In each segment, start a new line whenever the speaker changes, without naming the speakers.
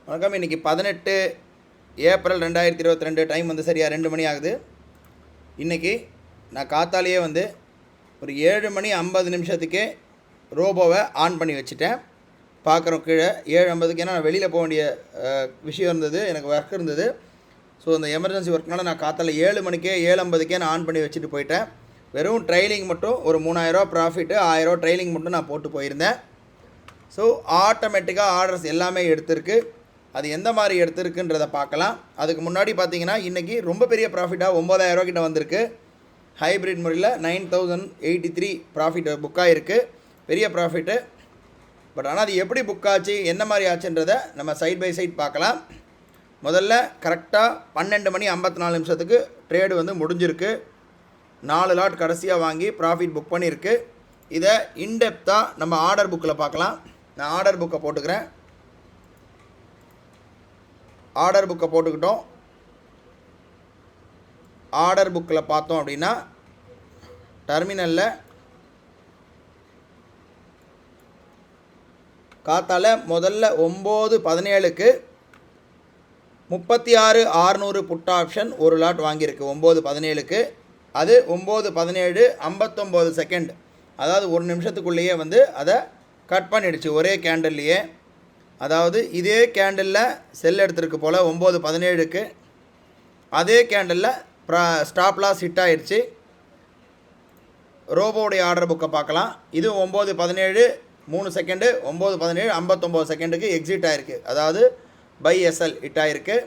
வணக்கம். இன்றைக்கி 18 April 2022 time வந்து சரியாக 2 மணி ஆகுது. இன்றைக்கி நான் காத்தாலேயே வந்து ஒரு 7 மணி 50 நிமிஷத்துக்கே ரோபோவை ஆன் பண்ணி வச்சுட்டேன். பார்க்குறோம் கீழே 7:50க்கு. ஏன்னா நான் வெளியில் போக வேண்டிய விஷயம் இருந்தது, எனக்கு ஒர்க் இருந்தது. ஸோ அந்த எமர்ஜென்சி ஒர்க்னால நான் காத்தால 7 மணிக்கே 7:50க்கே நான் ஆன் பண்ணி வச்சுட்டு போயிட்டேன். வெறும் ட்ரைலிங் மட்டும் ஒரு 3000 ப்ராஃபிட்டு, 1000 ட்ரைலிங் மட்டும் நான் போட்டு போயிருந்தேன். ஸோ ஆட்டோமேட்டிக்காக ஆர்டர்ஸ் எல்லாமே எடுத்திருக்கு. அது எந்த மாதிரி எடுத்திருக்குன்றதை பார்க்கலாம். அதுக்கு முன்னாடி பார்த்தீங்கன்னா இன்றைக்கி ரொம்ப பெரிய ப்ராஃபிட்டாக 9000 கிட்ட வந்திருக்கு. ஹைப்ரிட் முறையில் 9083 ப்ராஃபிட் புக்காக இருக்குது, பெரிய ப்ராஃபிட்டு. பட் ஆனால் அது எப்படி புக் ஆச்சு, என்ன மாதிரி ஆச்சுன்றதை நம்ம சைட் பை சைட் பார்க்கலாம். முதல்ல கரெக்டாக 12 மணி 54 நிமிஷத்துக்கு ட்ரேடு வந்து முடிஞ்சிருக்கு. 4 லாட் கடைசியாக வாங்கி ப்ராஃபிட் புக் பண்ணியிருக்கு. இதை இன்டெப்த்தாக நம்ம ஆர்டர் புக்கில் பார்க்கலாம். நான் ஆர்டர் புக்கை போட்டுக்கிறேன். ஆர்டர் புக்கை போட்டுக்கிட்டோம். ஆர்டர் புக்கில் பார்த்தோம் அப்படின்னா டெர்மினலில் காத்தால முதல்ல 9:17க்கு 36,600 புட் ஆப்ஷன் ஒரு லாட் வாங்கியிருக்கு 9:17க்கு. அது 9:17 59 செகண்ட், அதாவது ஒரு நிமிஷத்துக்குள்ளேயே வந்து அதை கட் பண்ணிடுச்சு ஒரே கேண்டல்லையே. அதாவது இதே கேண்டலில் செல் எடுத்துருக்கு போல் 9:17க்கு. அதே கேண்டலில் ஸ்டாப் லாஸ் ஹிட் ஆகிடுச்சு. ரோபோவுடைய ஆர்டர் புக்கை பார்க்கலாம். இது 9:17 3 செகண்டு, 9:17 59 செகண்டுக்கு எக்ஸிட் ஆகிருக்கு. அதாவது பை எஸ்எல் ஹிட் ஆகிருக்கு.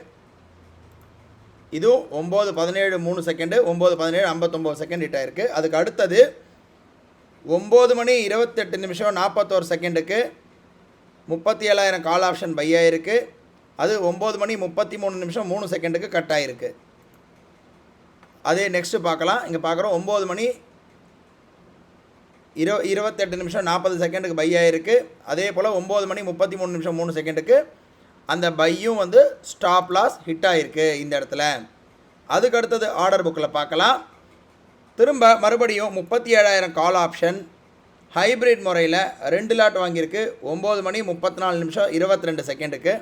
இதுவும் 9:17 3 செகண்டு, 9:17 59 செகண்ட் ஹிட் ஆகிருக்கு. அதுக்கு அடுத்தது 9 மணி 28 நிமிஷம் 41 செகண்டுக்கு 37,000 கால் ஆப்ஷன் பை ஆகிருக்கு. அது 9 மணி 33 நிமிஷம் 3 செகண்டுக்கு கட் ஆகிருக்கு. அதே நெக்ஸ்ட்டு பார்க்கலாம். இங்கே பார்க்குறோம் 9 மணி 28 நிமிஷம் 40 செகண்டுக்கு பை ஆகிருக்கு. அதே போல் 9 மணி 33 நிமிஷம் 3 செகண்டுக்கு அந்த பையும் வந்து ஸ்டாப் லாஸ் ஹிட் ஆகிருக்கு இந்த இடத்துல. அதுக்கு அடுத்தது ஆர்டர் புக்கில் பார்க்கலாம். திரும்ப மறுபடியும் 37,000 கால் ஆப்ஷன் ஹைப்ரிட் முறையில் 2 லாட் வாங்கியிருக்கு 9 மணி 34 நிமிஷம் 22 செகண்டுக்கு.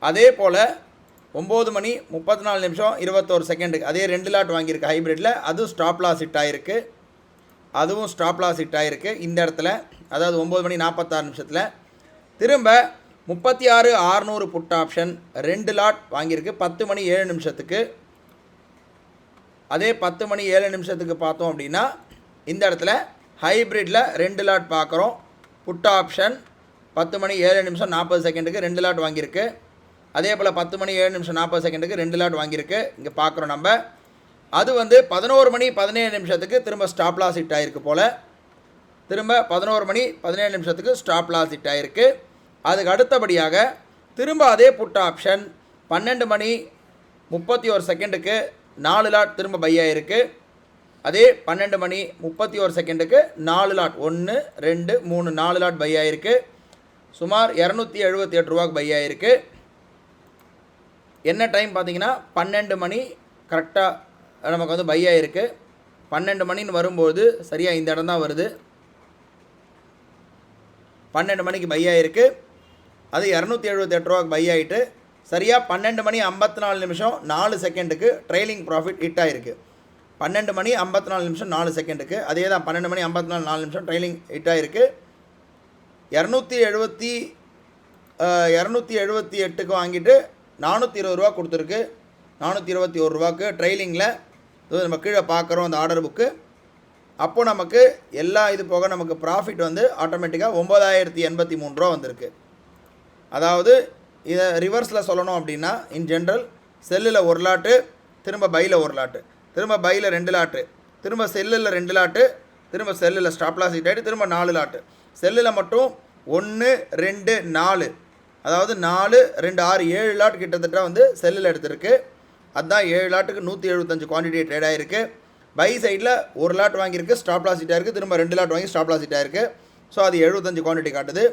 அதே போல் 9 மணி 34 நிமிஷம் 21 செகண்டுக்கு அதே 2 லாட் வாங்கியிருக்கு ஹைப்ரிட்டில். அதுவும் ஸ்டாப் லாஸ் ஹிட் ஆகிருக்கு. அதுவும் ஸ்டாப் லாஸ் ஹிட் ஆகிருக்கு இந்த இடத்துல. அதாவது 9 மணி 46 நிமிஷத்தில். திரும்ப 36,600 புட் ஆப்ஷன் 2 லாட் வாங்கியிருக்கு 10 மணி 7 நிமிஷத்துக்கு. அதே 10 மணி 7 நிமிஷத்துக்கு பார்த்தோம் அப்படின்னா இந்த இடத்துல ஹைப்ரிட்டில் 2 லாட் பார்க்குறோம். புட் ஆப்ஷன் 10 மணி 7 நிமிஷம் 40 செகண்டுக்கு 2 லாட் வாங்கியிருக்கு. அதே போல் 10 மணி 7 நிமிஷம் 40 செகண்டுக்கு 2 லாட் வாங்கியிருக்கு. இங்கே பார்க்குறோம் நம்ம. அது வந்து 11 மணி 17 நிமிஷத்துக்கு திரும்ப ஸ்டாப் லாஸ் ஹிட் ஆகிருக்கு போல். திரும்ப 11 மணி 17 நிமிஷத்துக்கு ஸ்டாப் லாஸ் ஹிட் ஆகிருக்கு. அதுக்கு அடுத்தபடியாக திரும்ப அதே புட் ஆப்ஷன் 12 மணி 31 செகண்டுக்கு 4 லாட் திரும்ப பை ஆகிருக்கு. அதே 12 மணி 31 செகண்டுக்கு 4 லாட் 1 2 3 4 லாட் பை ஆகிருக்கு. சுமார் 278 ரூபாய்க்கு பை ஆகிருக்கு. என்ன டைம் பார்த்தீங்கன்னா 12 மணி கரெக்டாக நமக்கு வந்து பை ஆகிருக்கு. 12 மணின்னு வரும்போது சரியாக இந்த இடம் தான் வருது. 12 மணிக்கு பை ஆகிருக்கு. அது 278 ரூபாய்க்கு பை ஆகிட்டு சரியாக 12 மணி 54 நிமிஷம் 4 செகண்டுக்கு ட்ரெயிலிங் ப்ராஃபிட் ஹிட் ஆகிருக்கு. 12 மணி 54 நிமிஷம் 4 செகண்டுக்கு அதே தான் 12 மணி 54 4 நிமிஷம் ட்ரெயிலிங் ஹிட் ஆகிருக்கு. 278க்கு வாங்கிட்டு 420 ரூபா கொடுத்துருக்கு. 421 ரூபாய்க்கு ட்ரெயிலிங்கில் நம்ம கீழே பார்க்குறோம் அந்த ஆர்டர் புக்கு. அப்போது நமக்கு எல்லா இது போக நமக்கு ப்ராஃபிட் வந்து ஆட்டோமேட்டிக்காக 9,083 ரூபா வந்திருக்கு. அதாவது இதை ரிவர்ஸில் சொல்லணும் அப்படின்னா இன் ஜென்ரல் செல்லில் 1 லாட்டு, திரும்ப பையில் 1 லாட்டு, திரும்ப பையில் 2 லாட்டு, திரும்ப செல்லில் 2 லாட்டு, திரும்ப செல்லில் ஸ்டாப் லாஸ் ஹிட் ஆகிட்டு திரும்ப 4 லாட்டு. செல்லில் மட்டும் 1 2 4, அதாவது 4 2 6 7 லாட் கிட்டத்தட்ட வந்து செல்லில் எடுத்திருக்கு. அதுதான் 7 லாட்டுக்கு 175 குவான்டிட்டி ட்ரேட் ஆகிருக்கு. பை சைடில் 1 லாட் வாங்கியிருக்கு, ஸ்டாப் லாஸ் ஹிட் ஆகிருக்கு. திரும்ப 2 லாட் வாங்கி ஸ்டாப் லாஸ் ஹிட் ஆகிருக்கு. ஸோ அது 75 குவான்டிட்டி காட்டுது.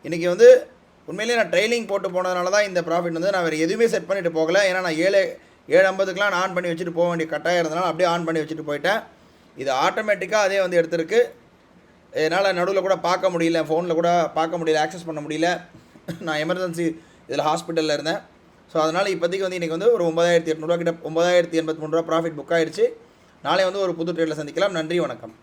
இன்றைக்கி வந்து உண்மையிலேயே நான் ட்ரெயிலிங் போட்டு போனதுனால தான் இந்த ப்ராஃபிட் வந்து நான் வேறு எதுவுமே செட் பண்ணிவிட்டு போகலை. ஏன்னா நான் 7:50க்குலாம் நான் ஆன் பண்ணி வச்சுட்டு போக வேண்டிய கட்டாயம் இருந்தனால அப்படியே ஆன் பண்ணி வச்சுட்டு போயிட்டேன். இது ஆட்டோமேட்டிக்காக அதே வந்து எடுத்திருக்கு. என்னால் நடுவில் கூட பார்க்க முடியல, ஃபோனில் கூட பார்க்க முடியல, ஆக்சஸ் பண்ண முடியல. நான் எமர்ஜென்சி இதில் ஹாஸ்பிட்டலில் இருந்தேன். ஸோ அதனால் இப்போதைக்கு வந்து இன்றைக்கி வந்து ஒரு 9800 கிட்ட 9083 ப்ராஃபிட் புக் ஆகிடுச்சு. நாளை வந்து ஒரு புது ட்ரேடில் சந்திக்கலாம். நன்றி, வணக்கம்.